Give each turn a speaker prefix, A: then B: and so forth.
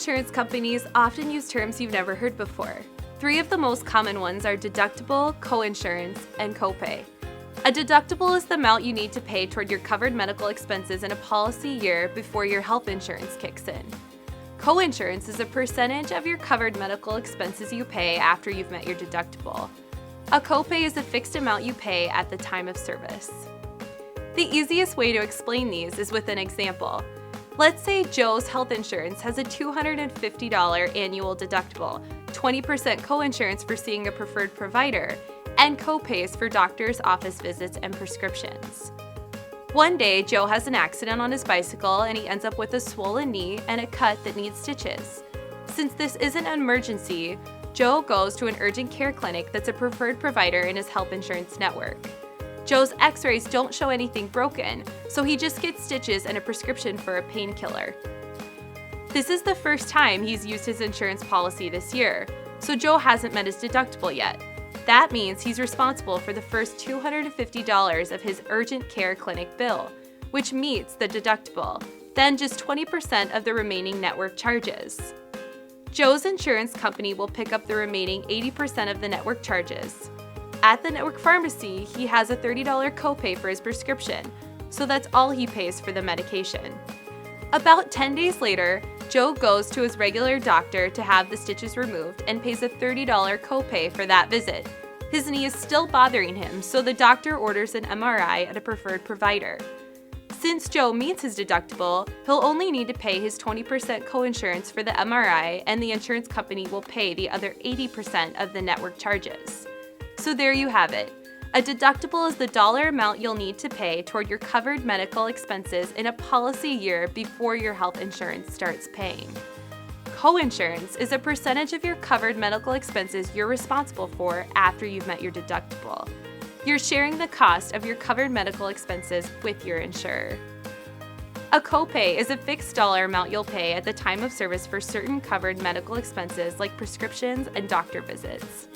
A: insurance companies often use terms you've never heard before. 3 of the most common ones are deductible, coinsurance, and copay. A deductible is the amount you need to pay toward your covered medical expenses in a policy year before your health insurance kicks in. Coinsurance is a percentage of your covered medical expenses you pay after you've met your deductible. A copay is a fixed amount you pay at the time of service. The easiest way to explain these is with an example. Let's say Joe's health insurance has a $250 annual deductible, 20% coinsurance for seeing a preferred provider, and copays for doctors, office visits, and prescriptions. One day, Joe has an accident on his bicycle and he ends up with a swollen knee and a cut that needs stitches. Since this isn't an emergency, Joe goes to an urgent care clinic that's a preferred provider in his health insurance network. Joe's x-rays don't show anything broken, so he just gets stitches and a prescription for a painkiller. This is the first time he's used his insurance policy this year, so Joe hasn't met his deductible yet. That means he's responsible for the first $250 of his urgent care clinic bill, which meets the deductible, then just 20% of the remaining network charges. Joe's insurance company will pick up the remaining 80% of the network charges. At the network pharmacy, he has a $30 copay for his prescription, so that's all he pays for the medication. About 10 days later, Joe goes to his regular doctor to have the stitches removed and pays a $30 copay for that visit. His knee is still bothering him, so the doctor orders an MRI at a preferred provider. Since Joe meets his deductible, he'll only need to pay his 20% coinsurance for the MRI, and the insurance company will pay the other 80% of the network charges. So there you have it. A deductible is the dollar amount you'll need to pay toward your covered medical expenses in a policy year before your health insurance starts paying. Coinsurance is a percentage of your covered medical expenses you're responsible for after you've met your deductible. You're sharing the cost of your covered medical expenses with your insurer. A copay is a fixed dollar amount you'll pay at the time of service for certain covered medical expenses like prescriptions and doctor visits.